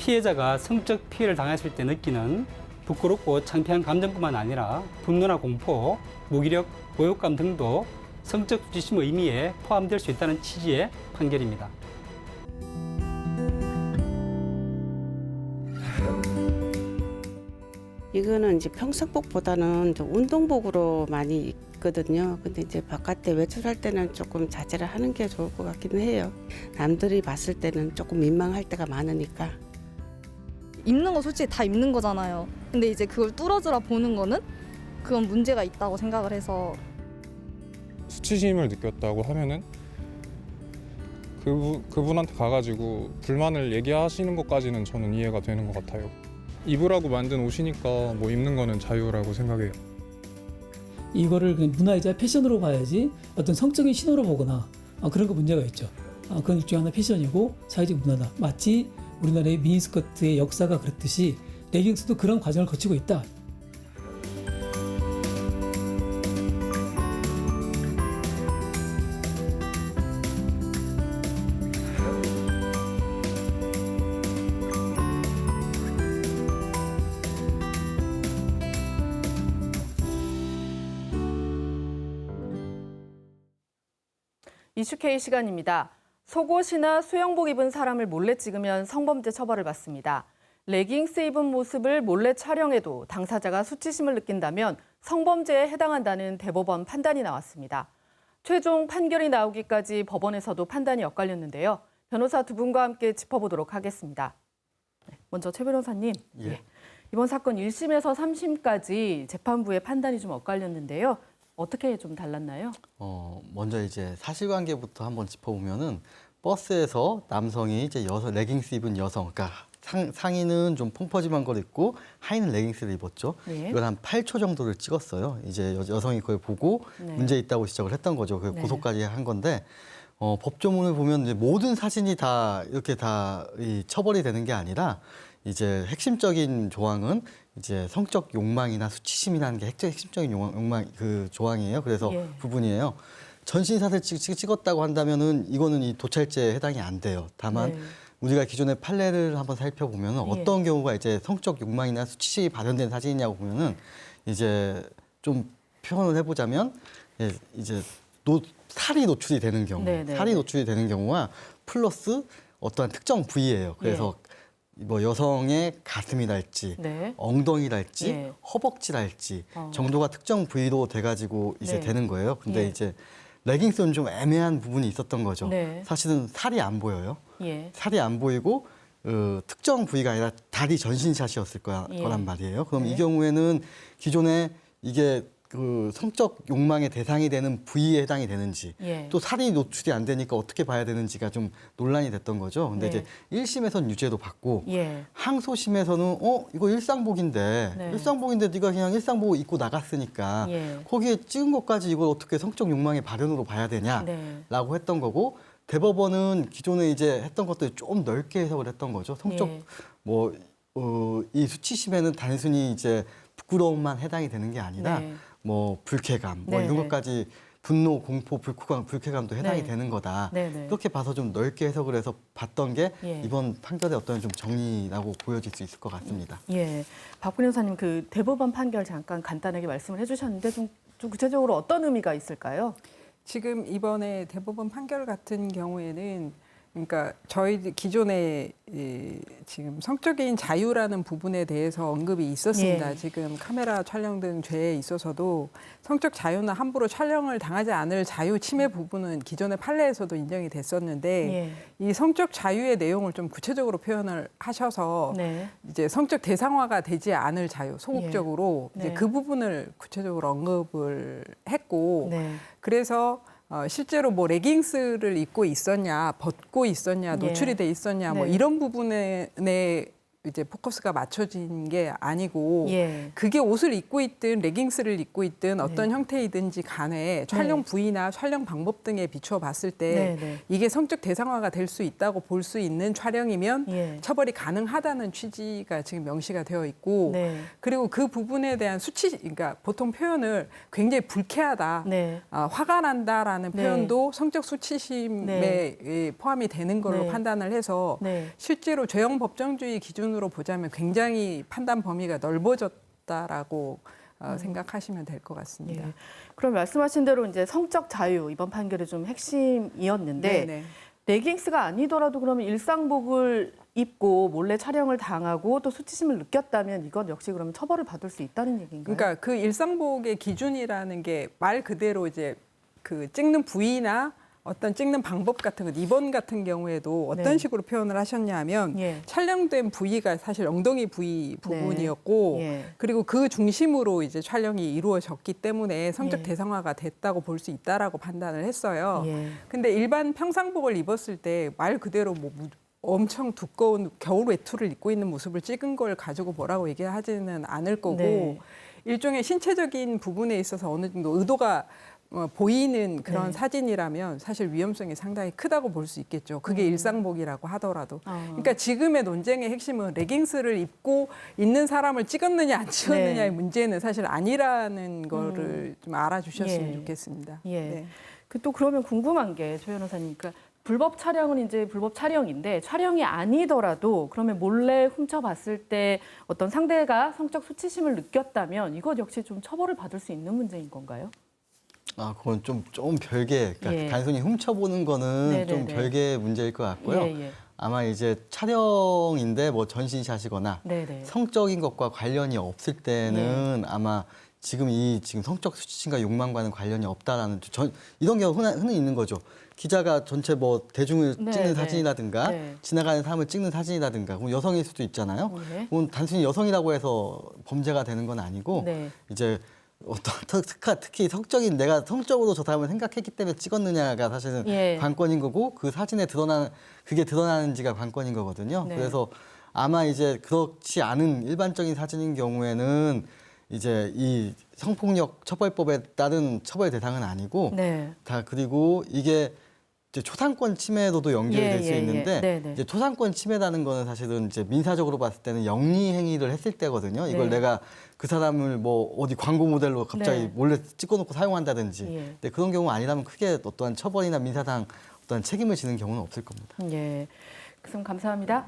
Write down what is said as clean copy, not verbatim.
피해자가 성적 피해를 당했을 때 느끼는 부끄럽고 창피한 감정뿐만 아니라 분노나 공포, 무기력, 모욕감 등도 성적 수치심 의미에 포함될 수 있다는 취지의 판결입니다. 이거는 이제 평상복보다는 좀 운동복으로 많이 입거든요. 근데 이제 바깥에 외출할 때는 조금 자제를 하는 게 좋을 것 같기는 해요. 남들이 봤을 때는 조금 민망할 때가 많으니까. 입는 거 솔직히 다 입는 거잖아요. 근데 이제 그걸 뚫어져라 보는 거는 그건 문제가 있다고 생각을 해서. 수치심을 느꼈다고 하면은 그분한테 가가지고 불만을 얘기하시는 것까지는 저는 이해가 되는 것 같아요. 입으라고 만든 옷이니까 뭐 입는 거는 자유라고 생각해요. 이거를 그냥 문화이자 패션으로 봐야지 어떤 성적인 신호로 보거나 그런 거 문제가 있죠. 그건 일종의 하나 패션이고 사회적 문화다. 마치 우리나라의 미니스커트의 역사가 그렇듯이 레깅스도 그런 과정을 거치고 있다. 이슈K 시간입니다. 속옷이나 수영복 입은 사람을 몰래 찍으면 성범죄 처벌을 받습니다. 레깅스 입은 모습을 몰래 촬영해도 당사자가 수치심을 느낀다면 성범죄에 해당한다는 대법원 판단이 나왔습니다. 최종 판결이 나오기까지 법원에서도 판단이 엇갈렸는데요. 변호사 두 분과 함께 짚어보도록 하겠습니다. 먼저 최 변호사님, 이번 사건 1심에서 3심까지 재판부의 판단이 좀 엇갈렸는데요. 어떻게 좀 달랐나요? 먼저 이제 사실관계부터 한번 짚어보면은 버스에서 남성이 이제 레깅스 입은 여성, 그러니까 상의는 좀 펑퍼짐한 걸 입고 하의는 레깅스를 입었죠. 네. 이걸 한 8초 정도를 찍었어요. 이제 여성이 그걸 보고 문제 있다고 지적을 했던 거죠. 그 고소까지 한 건데 법조문을 보면 이제 모든 사진이 다 이렇게 다 처벌이 되는 게 아니라 이제 핵심적인 조항은 이제 성적 욕망이나 수치심이라는 게 핵심적인 욕망 그 조항이에요. 그래서 부분이에요. 전신 사진을 찍었다고 한다면은 이거는 이 도찰죄에 해당이 안 돼요. 다만 우리가 기존의 판례를 한번 살펴보면 어떤 경우가 이제 성적 욕망이나 수치심이 발현된 사진이냐고 보면은 이제 좀 표현을 해보자면 이제 살이 노출이 되는 경우, 살이 노출이 되는 경우와 플러스 어떠한 특정 부위예요. 그래서 뭐 여성의 가슴이랄지 엉덩이랄지 허벅지랄지 정도가 특정 부위로 돼가지고 이제 되는 거예요. 근데 이제 레깅스는 좀 애매한 부분이 있었던 거죠. 사실은 살이 안 보여요. 살이 안 보이고 특정 부위가 아니라 다리 전신샷이었을 거란 말이에요. 그럼 이 경우에는 기존에 이게 그 성적 욕망의 대상이 되는 부위에 해당이 되는지 또 살이 노출이 안 되니까 어떻게 봐야 되는지가 좀 논란이 됐던 거죠. 근데 이제 1심에서는 유죄도 받고 항소심에서는 이거 일상복인데 일상복인데 네가 그냥 일상복 입고 나갔으니까 거기에 찍은 것까지 이걸 어떻게 성적 욕망의 발현으로 봐야 되냐라고 했던 거고 대법원은 기존에 이제 했던 것들 좀 넓게 해석을 했던 거죠. 성적 이 수치심에는 단순히 이제 부끄러움만 해당이 되는 게 아니라 뭐 불쾌감, 뭐 이런 것까지 분노, 공포, 불쾌감도 해당이 되는 거다. 그렇게 봐서 좀 넓게 해석을 해서 봤던 게 이번 판결의 어떤 좀 정리라고 보여질 수 있을 것 같습니다. 박 변호사님 그 대법원 판결 잠깐 간단하게 말씀을 해주셨는데 좀 구체적으로 어떤 의미가 있을까요? 지금 이번에 대법원 판결 같은 경우에는 그러니까 저희 기존에 지금 성적인 자유라는 부분에 대해서 언급이 있었습니다. 지금 카메라 촬영 등 죄에 있어서도 성적 자유나 함부로 촬영을 당하지 않을 자유 침해 부분은 기존의 판례에서도 인정이 됐었는데 이 성적 자유의 내용을 좀 구체적으로 표현을 하셔서 이제 성적 대상화가 되지 않을 자유, 소극적으로 이제 그 부분을 구체적으로 언급을 했고 그래서 실제로 뭐 레깅스를 입고 있었냐, 벗고 있었냐, 노출이 돼 있었냐, 뭐 이런 부분에 이제 포커스가 맞춰진 게 아니고 예. 그게 옷을 입고 있든 레깅스를 입고 있든 어떤 형태이든지 간에 촬영 부위나 촬영 방법 등에 비추어 봤을 때 이게 성적 대상화가 될 수 있다고 볼 수 있는 촬영이면 처벌이 가능하다는 취지가 지금 명시가 되어 있고 그리고 그 부분에 대한 그러니까 보통 표현을 굉장히 불쾌하다, 화가 난다라는 표현도 성적 수치심에 포함이 되는 걸로 판단을 해서 실제로 죄형 법정주의 기준으로 보자면 굉장히 판단 범위가 넓어졌다라고 생각하시면 될 것 같습니다. 예. 그럼 말씀하신 대로 이제 성적 자유 이번 판결의 좀 핵심이었는데 네네. 레깅스가 아니더라도 그러면 일상복을 입고 몰래 촬영을 당하고 또 수치심을 느꼈다면 이것 역시 그러면 처벌을 받을 수 있다는 얘기인가요? 그러니까 그 일상복의 기준이라는 게 말 그대로 이제 그 찍는 부위나 어떤 찍는 방법 같은 것, 이번 같은 경우에도 어떤 식으로 표현을 하셨냐면 촬영된 부위가 사실 엉덩이 부위 부분이었고 그리고 그 중심으로 이제 촬영이 이루어졌기 때문에 성적 대상화가 됐다고 볼 수 있다라고 판단을 했어요. 근데 일반 평상복을 입었을 때 말 그대로 뭐 엄청 두꺼운 겨울 외투를 입고 있는 모습을 찍은 걸 가지고 뭐라고 얘기하지는 않을 거고 일종의 신체적인 부분에 있어서 어느 정도 의도가 보이는 그런 사진이라면 사실 위험성이 상당히 크다고 볼 수 있겠죠. 그게 일상복이라고 하더라도. 그러니까 지금의 논쟁의 핵심은 레깅스를 입고 있는 사람을 찍었느냐 안 찍었느냐의 문제는 사실 아니라는 거를 좀 알아주셨으면 좋겠습니다. 또 그러면 궁금한 게 조 변호사님, 그러니까 불법 촬영은 이제 불법 촬영인데 촬영이 아니더라도 그러면 몰래 훔쳐봤을 때 어떤 상대가 성적 수치심을 느꼈다면 이것 역시 좀 처벌을 받을 수 있는 문제인 건가요? 아, 그건 좀 별개, 그러니까 단순히 훔쳐보는 거는 좀 별개의 문제일 것 같고요. 아마 이제 촬영인데 뭐 전신샷이거나 성적인 것과 관련이 없을 때는 아마 지금 성적 수치심과 욕망과는 관련이 없다라는 이런 경우 흔히 있는 거죠. 기자가 전체 뭐 대중을 찍는 사진이라든가 지나가는 사람을 찍는 사진이라든가 그럼 여성일 수도 있잖아요. 그건 단순히 여성이라고 해서 범죄가 되는 건 아니고 이제 특히 내가 성적으로 저 사람을 생각했기 때문에 찍었느냐가 사실은 관건인 거고 그 사진에 그게 드러나는지가 관건인 거거든요. 그래서 아마 이제 그렇지 않은 일반적인 사진인 경우에는 이제 이 성폭력 처벌법에 따른 처벌 대상은 아니고 그리고 이게 이제 초상권 침해로도 연결이 될 수 있는데 이제 초상권 침해라는 거는 사실은 이제 민사적으로 봤을 때는 영리 행위를 했을 때거든요. 이걸 내가 그 사람을 뭐 어디 광고 모델로 갑자기 몰래 찍어놓고 사용한다든지 근데 그런 경우 아니라면 크게 어떠한 처벌이나 민사상 어떠한 책임을 지는 경우는 없을 겁니다. 그럼 감사합니다.